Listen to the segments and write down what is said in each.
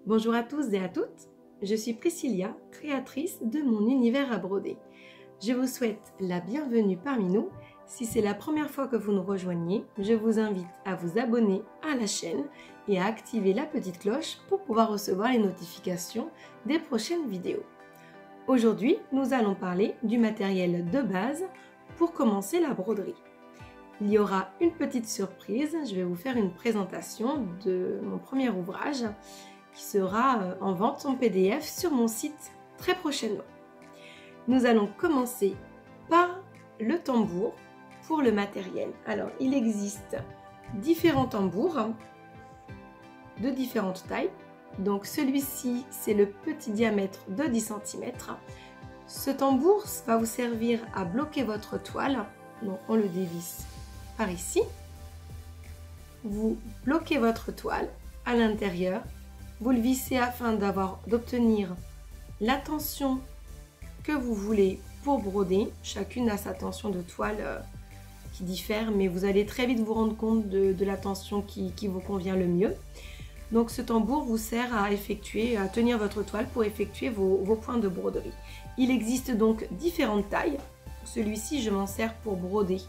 Bonjour à tous et à toutes, je suis Priscilla, créatrice de mon univers à broder. Je vous souhaite la bienvenue parmi nous. Si c'est la première fois que vous nous rejoignez, je vous invite à vous abonner à la chaîne et à activer la petite cloche pour pouvoir recevoir les notifications des prochaines vidéos. Aujourd'hui, nous allons parler du matériel de base pour commencer la broderie. Il y aura une petite surprise, je vais vous faire une présentation de mon premier ouvrage qui sera en vente en PDF sur mon site très prochainement. Nous allons commencer par le tambour pour le matériel. Alors, il existe différents tambours de différentes tailles. Donc, celui-ci, c'est le petit diamètre de 10 cm. Ce tambour va vous servir à bloquer votre toile. Donc, on le dévisse par ici. Vous bloquez votre toile à l'intérieur. Vous le vissez afin d'obtenir la tension que vous voulez pour broder. Chacune a sa tension de toile qui diffère, mais vous allez très vite vous rendre compte de la tension qui vous convient le mieux. Donc ce tambour vous sert à tenir votre toile pour effectuer vos points de broderie. Il existe donc différentes tailles. Celui-ci, je m'en sers pour broder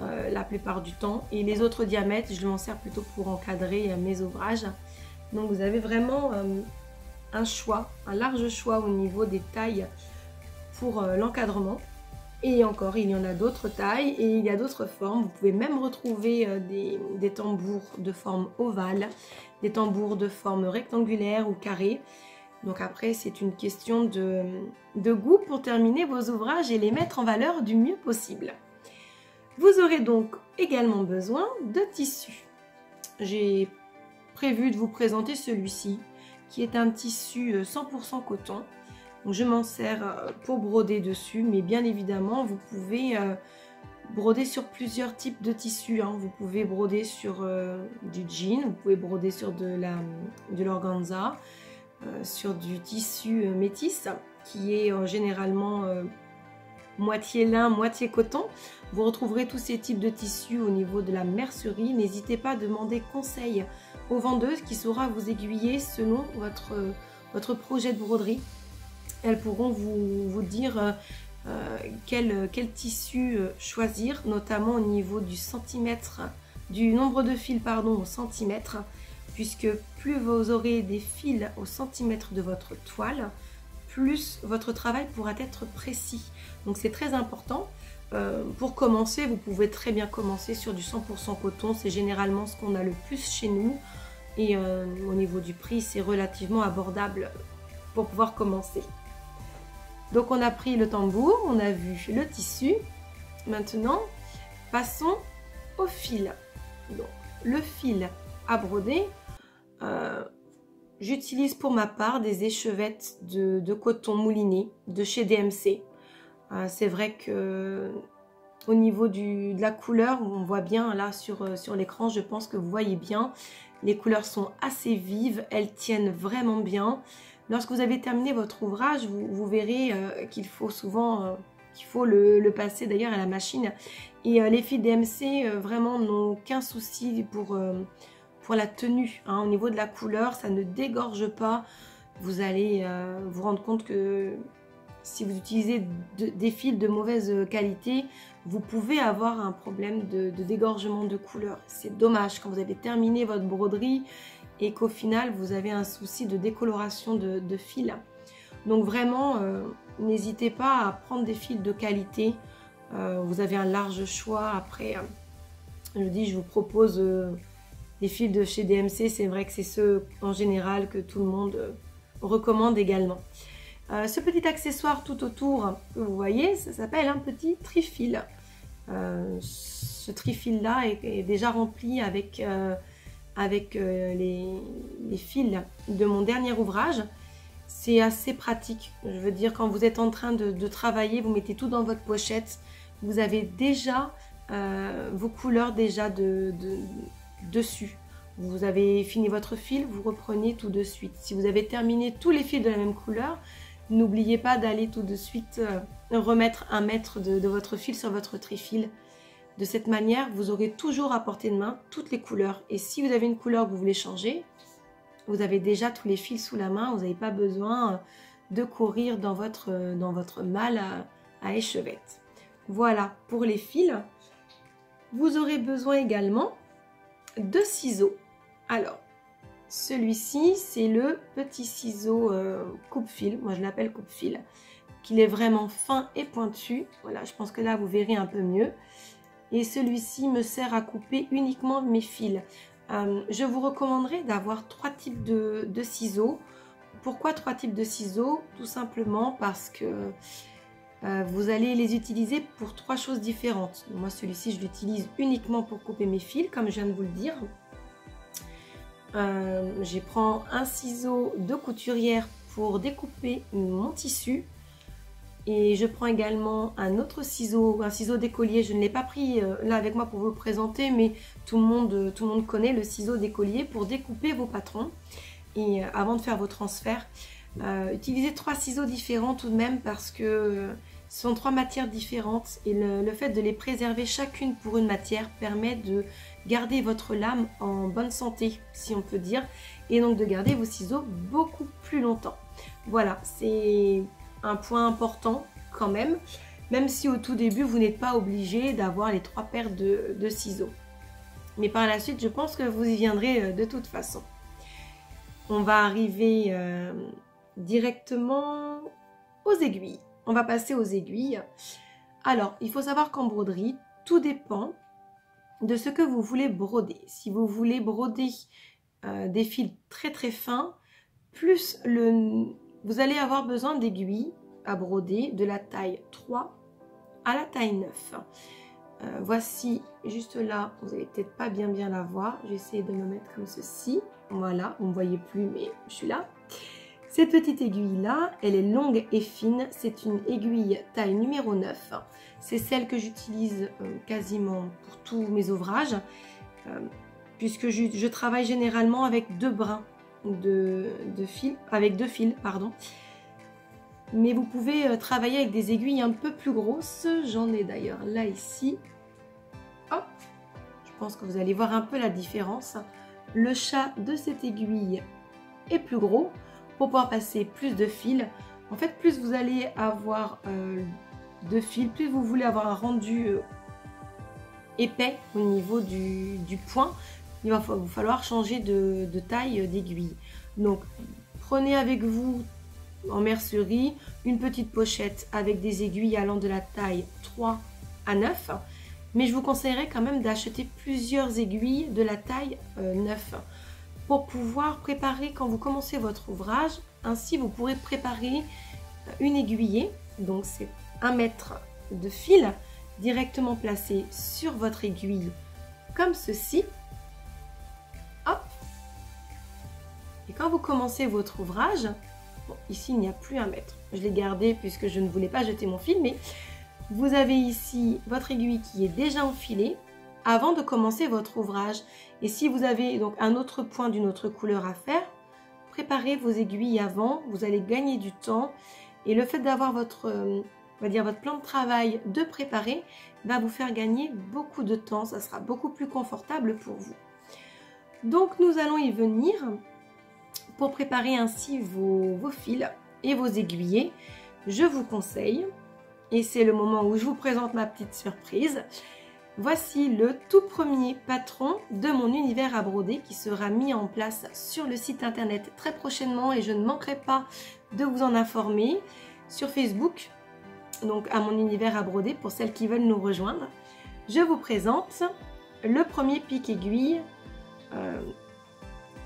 la plupart du temps, et les autres diamètres, je m'en sers plutôt pour encadrer mes ouvrages. Donc vous avez vraiment un large choix au niveau des tailles pour l'encadrement. Et encore, il y en a d'autres tailles et il y a d'autres formes. Vous pouvez même retrouver des tambours de forme ovale, des tambours de forme rectangulaire ou carrée. Donc après, c'est une question de goût pour terminer vos ouvrages et les mettre en valeur du mieux possible. Vous aurez donc également besoin de tissu. J'ai prévu de vous présenter celui-ci, qui est un tissu 100% coton. Donc je m'en sers pour broder dessus, mais bien évidemment, vous pouvez broder sur plusieurs types de tissus. Vous pouvez broder sur du jean, vous pouvez broder sur de l'organza, sur du tissu métis, qui est généralement moitié lin, moitié coton. Vous retrouverez tous ces types de tissus au niveau de la mercerie. N'hésitez pas à demander conseil aux vendeuses qui saura vous aiguiller selon votre projet de broderie. Elles pourront vous dire quel tissu choisir, notamment au niveau du nombre de fils au centimètre, puisque plus vous aurez des fils au centimètre de votre toile, plus votre travail pourra être précis. Donc c'est très important. Pour commencer, vous pouvez très bien commencer sur du 100% coton, c'est généralement ce qu'on a le plus chez nous, et au niveau du prix, c'est relativement abordable pour pouvoir commencer. Donc on a pris le tambour, on a vu le tissu. Maintenant, passons au fil. Donc, le fil à broder, j'utilise pour ma part des échevettes de coton mouliné de chez DMC. C'est vrai que au niveau de la couleur, on voit bien là sur l'écran, je pense que vous voyez bien, les couleurs sont assez vives, elles tiennent vraiment bien. Lorsque vous avez terminé votre ouvrage, vous verrez qu'il faut le passer d'ailleurs à la machine. Et les fils DMC vraiment n'ont aucun souci pour la tenue. Au niveau de la couleur, ça ne dégorge pas. Vous allez vous rendre compte que si vous utilisez des fils de mauvaise qualité, vous pouvez avoir un problème de dégorgement de couleur. C'est dommage quand vous avez terminé votre broderie et qu'au final vous avez un souci de décoloration de fils. Donc vraiment, n'hésitez pas à prendre des fils de qualité. Vous avez un large choix. Après, je vous propose des fils de chez DMC. C'est vrai que c'est ceux en général que tout le monde recommande également. Ce petit accessoire tout autour que vous voyez, ça s'appelle un petit trifil. Ce trifil là est déjà rempli avec les fils de mon dernier ouvrage. C'est assez pratique. Je veux dire, quand vous êtes en train de travailler, vous mettez tout dans votre pochette. Vous avez déjà vos couleurs dessus. Vous avez fini votre fil, vous reprenez tout de suite. Si vous avez terminé tous les fils de la même couleur, n'oubliez pas d'aller tout de suite remettre 1 mètre de votre fil sur votre trifil. De cette manière, vous aurez toujours à portée de main toutes les couleurs. Et si vous avez une couleur que vous voulez changer, vous avez déjà tous les fils sous la main, vous n'avez pas besoin de courir dans votre malle à échevette. Voilà pour les fils. Vous aurez besoin également de ciseaux. Alors, celui-ci, c'est le petit ciseau coupe-fil. Moi, je l'appelle coupe-fil. Qu'il est vraiment fin et pointu. Voilà, je pense que là, vous verrez un peu mieux. Et celui-ci me sert à couper uniquement mes fils. Je vous recommanderais d'avoir 3 types de ciseaux. Pourquoi 3 types de ciseaux? Tout simplement parce que vous allez les utiliser pour 3 choses différentes. Moi, celui-ci, je l'utilise uniquement pour couper mes fils, comme je viens de vous le dire. Je prends un ciseau de couturière pour découper mon tissu. Et je prends également un autre ciseau, un ciseau d'écolier. Je ne l'ai pas pris là avec moi pour vous le présenter, mais tout le monde connaît le ciseau d'écolier pour découper vos patrons. Et avant de faire vos transferts, utilisez 3 ciseaux différents tout de même parce que ce sont 3 matières différentes. Et le fait de les préserver chacune pour une matière permet de garder votre lame en bonne santé, si on peut dire. Et donc de garder vos ciseaux beaucoup plus longtemps. Voilà, c'est un point important quand même si au tout début vous n'êtes pas obligé d'avoir les 3 paires de ciseaux. Mais par la suite, je pense que vous y viendrez de toute façon. On va arriver directement aux aiguilles. On va passer aux aiguilles. Alors, il faut savoir qu'en broderie, tout dépend de ce que vous voulez broder. Si vous voulez broder des fils très très fins, plus vous allez avoir besoin d'aiguilles à broder de la taille 3 à la taille 9. Voici juste là, vous n'allez peut-être pas bien la voir. Je vais essayer de me mettre comme ceci. Voilà, vous ne me voyez plus, mais je suis là. Cette petite aiguille-là, elle est longue et fine. C'est une aiguille taille numéro 9. C'est celle que j'utilise quasiment pour tous mes ouvrages, puisque je travaille généralement avec 2 brins de fil, avec 2 fils, pardon. Mais vous pouvez travailler avec des aiguilles un peu plus grosses. J'en ai d'ailleurs là ici. Hop, je pense que vous allez voir un peu la différence. Le chat de cette aiguille est plus gros pour pouvoir passer plus de fils. En fait, plus vous allez avoir de fils, plus vous voulez avoir un rendu épais au niveau du point, il va vous falloir changer de taille d'aiguille. Donc, prenez avec vous en mercerie une petite pochette avec des aiguilles allant de la taille 3 à 9. Mais je vous conseillerais quand même d'acheter plusieurs aiguilles de la taille 9 pour pouvoir préparer quand vous commencez votre ouvrage. Ainsi, vous pourrez préparer une aiguillée. Donc, c'est 1 mètre de fil directement placé sur votre aiguille comme ceci. Hop. Et quand vous commencez votre ouvrage, bon, ici, il n'y a plus 1 mètre. Je l'ai gardé puisque je ne voulais pas jeter mon fil, mais vous avez ici votre aiguille qui est déjà enfilée avant de commencer votre ouvrage. Et si vous avez donc un autre point d'une autre couleur à faire, préparez vos aiguilles avant, vous allez gagner du temps. Et le fait d'avoir votre, on va dire votre plan de travail de préparer va vous faire gagner beaucoup de temps. Ça sera beaucoup plus confortable pour vous. Donc nous allons y venir pour préparer ainsi vos fils et vos aiguillés. Je vous conseille, et c'est le moment où je vous présente ma petite surprise. Voici le tout premier patron de mon univers à broder qui sera mis en place sur le site internet très prochainement et je ne manquerai pas de vous en informer sur Facebook, donc à mon univers à broder pour celles qui veulent nous rejoindre. Je vous présente le premier pic-aiguille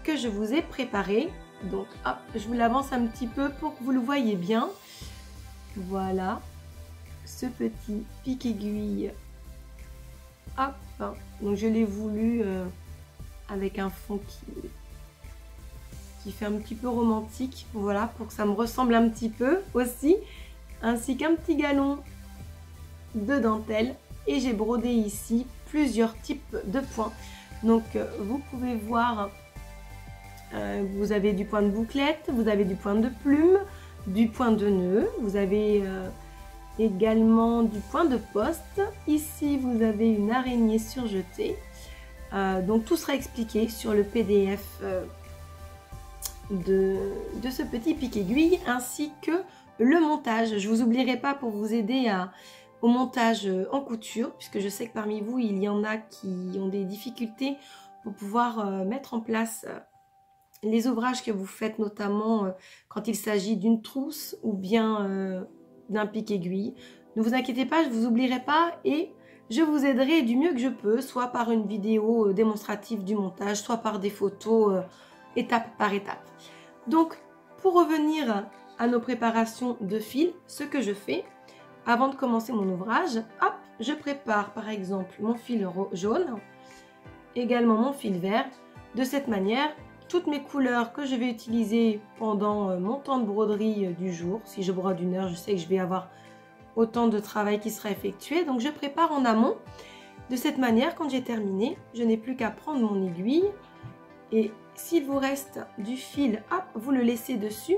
que je vous ai préparé. Donc hop, je vous l'avance un petit peu pour que vous le voyez bien. Voilà, ce petit pic-aiguille. Hop, donc je l'ai voulu avec un fond qui fait un petit peu romantique, voilà, pour que ça me ressemble un petit peu aussi, ainsi qu'un petit galon de dentelle. Et j'ai brodé ici plusieurs types de points. Donc vous pouvez voir, vous avez du point de bouclette, vous avez du point de plume, du point de nœud, vous avez également du point de poste. Ici vous avez une araignée surjetée. Donc tout sera expliqué sur le PDF de ce petit pic-aiguille ainsi que le montage. Je vous oublierai pas pour vous aider au montage en couture, puisque je sais que parmi vous, il y en a qui ont des difficultés pour pouvoir mettre en place les ouvrages que vous faites, notamment quand il s'agit d'une trousse ou bien d'un pic-aiguille. Ne vous inquiétez pas, je ne vous oublierai pas et je vous aiderai du mieux que je peux, soit par une vidéo démonstrative du montage, soit par des photos étape par étape. Donc, pour revenir à nos préparations de fil, ce que je fais, avant de commencer mon ouvrage, hop, je prépare par exemple mon fil jaune, également mon fil vert. De cette manière, toutes mes couleurs que je vais utiliser pendant mon temps de broderie du jour, si je brode 1 heure, je sais que je vais avoir autant de travail qui sera effectué, donc je prépare en amont. De cette manière, quand j'ai terminé, je n'ai plus qu'à prendre mon aiguille et s'il vous reste du fil, hop, vous le laissez dessus.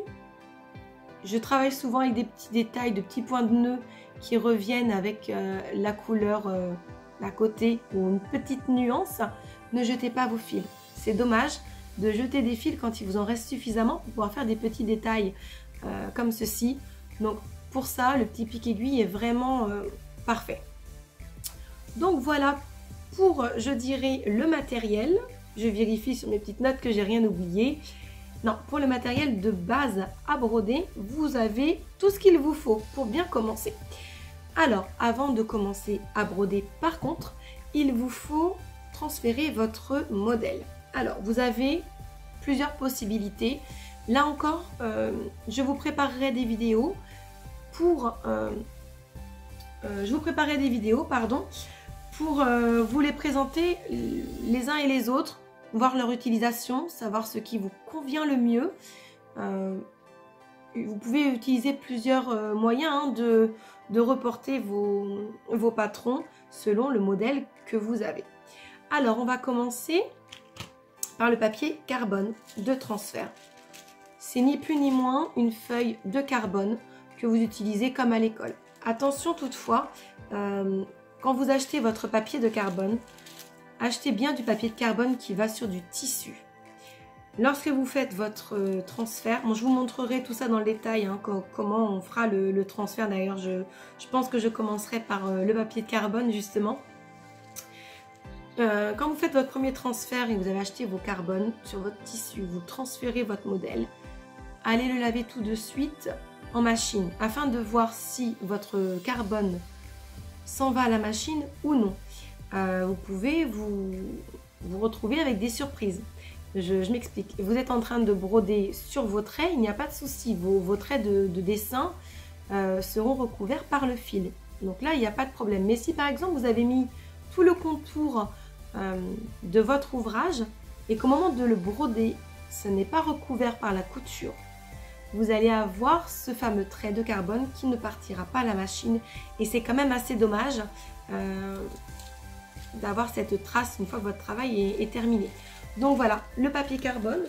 Je travaille souvent avec des petits détails, de petits points de nœud qui reviennent avec la couleur à côté ou une petite nuance. Ne jetez pas vos fils. C'est dommage de jeter des fils quand il vous en reste suffisamment pour pouvoir faire des petits détails comme ceci. Donc pour ça, le petit pic-aiguille est vraiment parfait. Donc voilà pour, je dirais, le matériel. Je vérifie sur mes petites notes que j'ai rien oublié. Non, pour le matériel de base à broder, vous avez tout ce qu'il vous faut pour bien commencer. Alors, avant de commencer à broder, par contre, il vous faut transférer votre modèle. Alors, vous avez plusieurs possibilités. Là encore, je vous préparerai des vidéos pour vous les présenter les uns et les autres, voir leur utilisation, savoir ce qui vous convient le mieux. Vous pouvez utiliser plusieurs moyens de reporter vos patrons selon le modèle que vous avez. Alors, on va commencer par le papier carbone de transfert. C'est ni plus ni moins une feuille de carbone que vous utilisez comme à l'école. Attention toutefois, quand vous achetez votre papier de carbone, achetez bien du papier de carbone qui va sur du tissu. Lorsque vous faites votre transfert, bon, je vous montrerai tout ça dans le détail, hein, comment on fera le transfert. D'ailleurs, je pense que je commencerai par le papier de carbone justement. Quand vous faites votre premier transfert et vous avez acheté vos carbones sur votre tissu, vous transférez votre modèle, allez le laver tout de suite en machine afin de voir si votre carbone s'en va à la machine ou non. Vous pouvez vous retrouver avec des surprises. Je m'explique. Vous êtes en train de broder sur vos traits, il n'y a pas de souci. Vos traits de dessin seront recouverts par le fil. Donc là, il n'y a pas de problème. Mais si par exemple, vous avez mis tout le contour de votre ouvrage et qu'au moment de le broder, ce n'est pas recouvert par la couture, vous allez avoir ce fameux trait de carbone qui ne partira pas à la machine. Et c'est quand même assez dommage d'avoir cette trace une fois que votre travail est terminé. Donc voilà, le papier carbone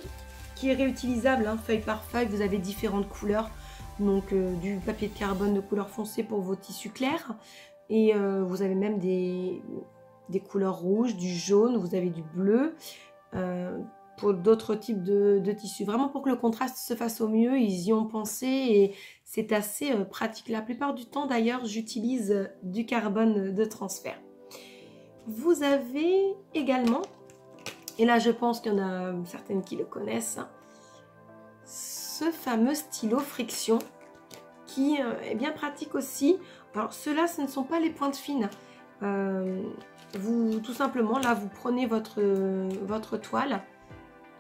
qui est réutilisable, hein, feuille par feuille. Vous avez différentes couleurs, donc du papier de carbone de couleur foncée pour vos tissus clairs et vous avez même des couleurs rouges, du jaune, vous avez du bleu pour d'autres types de tissus. Vraiment pour que le contraste se fasse au mieux, ils y ont pensé et c'est assez pratique. La plupart du temps d'ailleurs, j'utilise du carbone de transfert. Vous avez également, et là je pense qu'il y en a certaines qui le connaissent, ce fameux stylo friction qui est bien pratique aussi. Alors ceux-là, ce ne sont pas les pointes fines. Tout simplement, là vous prenez votre toile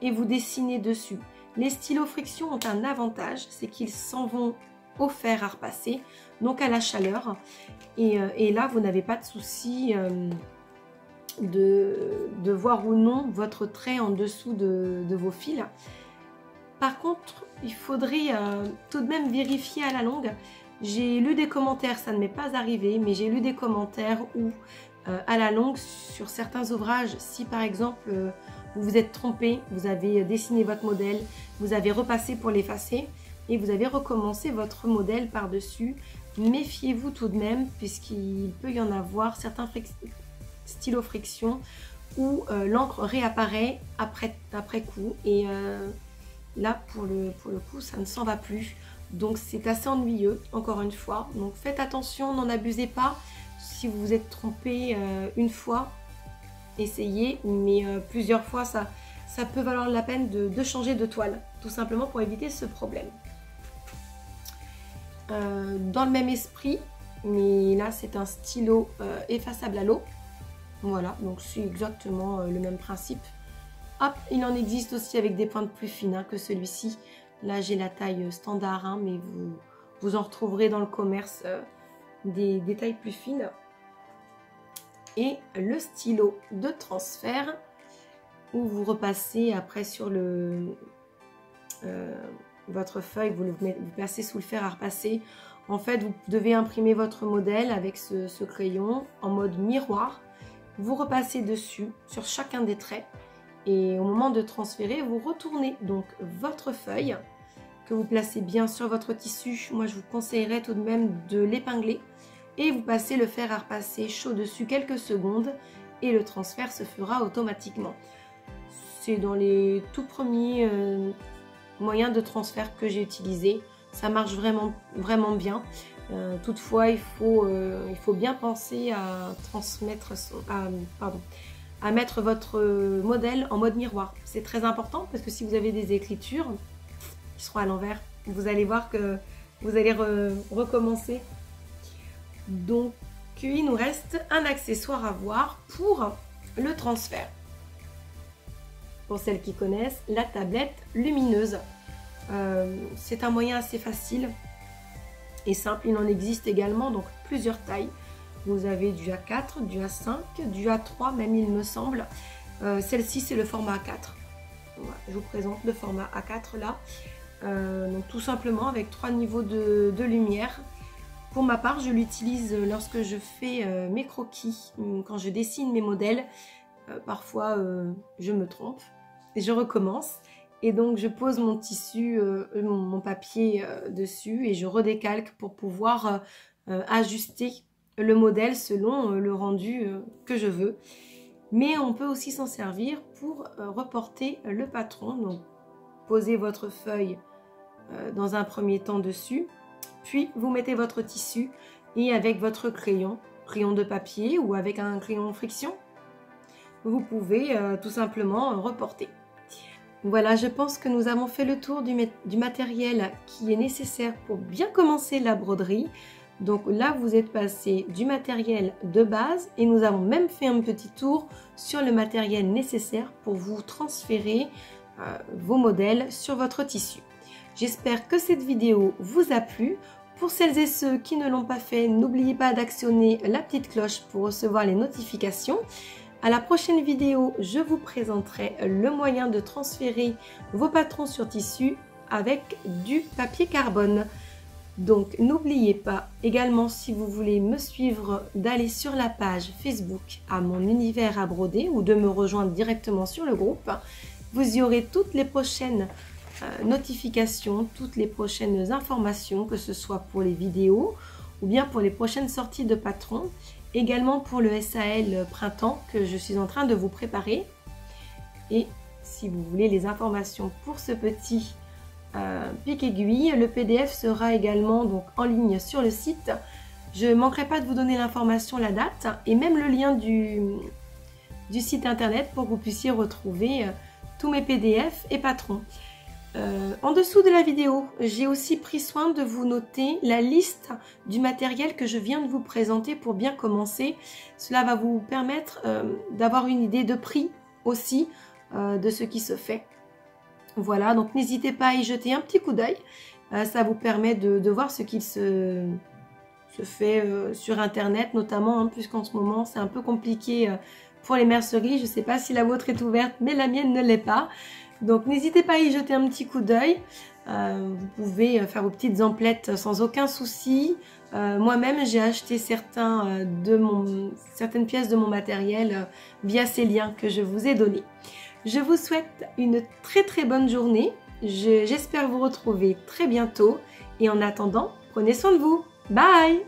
et vous dessinez dessus. Les stylos friction ont un avantage, c'est qu'ils s'en vont au fer à repasser, donc à la chaleur. Et là, vous n'avez pas de souci de voir ou non votre trait en dessous de vos fils. Par contre, il faudrait tout de même vérifier à la longue. J'ai lu des commentaires, ça ne m'est pas arrivé, mais j'ai lu des commentaires où à la longue, sur certains ouvrages, si par exemple vous vous êtes trompé, vous avez dessiné votre modèle, vous avez repassé pour l'effacer et vous avez recommencé votre modèle par-dessus, méfiez-vous tout de même puisqu'il peut y en avoir certains stylos friction où l'encre réapparaît après coup et là pour le coup ça ne s'en va plus. Donc c'est assez ennuyeux, encore une fois. Donc faites attention, n'en abusez pas. Si vous vous êtes trompé une fois, essayez, mais plusieurs fois ça peut valoir la peine de changer de toile, tout simplement pour éviter ce problème. Dans le même esprit, mais là c'est un stylo effaçable à l'eau. Voilà, donc c'est exactement le même principe. Hop, il en existe aussi avec des pointes plus fines que celui-ci. Là j'ai la taille standard, hein, mais vous en retrouverez dans le commerce des tailles plus fines. Et le stylo de transfert, où vous repassez après sur votre feuille, vous placez sous le fer à repasser. En fait, vous devez imprimer votre modèle avec ce crayon en mode miroir. Vous repassez dessus sur chacun des traits et au moment de transférer, vous retournez donc votre feuille que vous placez bien sur votre tissu. Moi, je vous conseillerais tout de même de l'épingler et vous passez le fer à repasser chaud dessus quelques secondes et le transfert se fera automatiquement. C'est dans les tout premiers moyens de transfert que j'ai utilisé. Ça marche vraiment, vraiment bien. Toutefois, il faut bien penser à à mettre votre modèle en mode miroir. C'est très important parce que si vous avez des écritures qui seront à l'envers, vous allez voir que vous allez recommencer. Donc, il nous reste un accessoire à voir pour le transfert. Pour celles qui connaissent, la tablette lumineuse. C'est un moyen assez facile et simple. Il en existe également donc plusieurs tailles. Vous avez du A4, du A5, du A3 même il me semble. Celle-ci c'est le format A4. Voilà, je vous présente le format A4 là. Donc tout simplement avec 3 niveaux de lumière. Pour ma part, je l'utilise lorsque je fais mes croquis, quand je dessine mes modèles. Parfois je me trompe et je recommence. Et donc je pose mon tissu, mon papier dessus et je redécalque pour pouvoir ajuster le modèle selon le rendu que je veux. Mais on peut aussi s'en servir pour reporter le patron. Donc posez votre feuille dans un premier temps dessus, puis vous mettez votre tissu et avec votre crayon de papier ou avec un crayon friction, vous pouvez tout simplement reporter. Voilà, je pense que nous avons fait le tour du matériel qui est nécessaire pour bien commencer la broderie. Donc là, vous êtes passé du matériel de base et nous avons même fait un petit tour sur le matériel nécessaire pour vous transférer vos modèles sur votre tissu. J'espère que cette vidéo vous a plu. Pour celles et ceux qui ne l'ont pas fait, n'oubliez pas d'actionner la petite cloche pour recevoir les notifications. À la prochaine vidéo, je vous présenterai le moyen de transférer vos patrons sur tissu avec du papier carbone. Donc n'oubliez pas également, si vous voulez me suivre, d'aller sur la page Facebook à mon univers à broder ou de me rejoindre directement sur le groupe. Vous y aurez toutes les prochaines notifications, toutes les prochaines informations, que ce soit pour les vidéos ou bien pour les prochaines sorties de patrons. Également pour le SAL printemps que je suis en train de vous préparer. Et si vous voulez les informations pour ce petit pic-aiguille, le PDF sera également donc en ligne sur le site. Je ne manquerai pas de vous donner l'information, la date et même le lien du site internet pour que vous puissiez retrouver tous mes PDF et patrons. En dessous de la vidéo, j'ai aussi pris soin de vous noter la liste du matériel que je viens de vous présenter pour bien commencer. Cela va vous permettre d'avoir une idée de prix aussi de ce qui se fait. Voilà, donc n'hésitez pas à y jeter un petit coup d'œil. Ça vous permet de voir ce qu'il se fait sur internet notamment, hein, puisqu'en ce moment c'est un peu compliqué pour les merceries. Je ne sais pas si la vôtre est ouverte, mais la mienne ne l'est pas. Donc n'hésitez pas à y jeter un petit coup d'œil. Vous pouvez faire vos petites emplettes sans aucun souci. Moi-même, j'ai acheté certaines pièces de mon matériel via ces liens que je vous ai donnés. Je vous souhaite une très très bonne journée. J'espère vous retrouver très bientôt. Et en attendant, prenez soin de vous. Bye!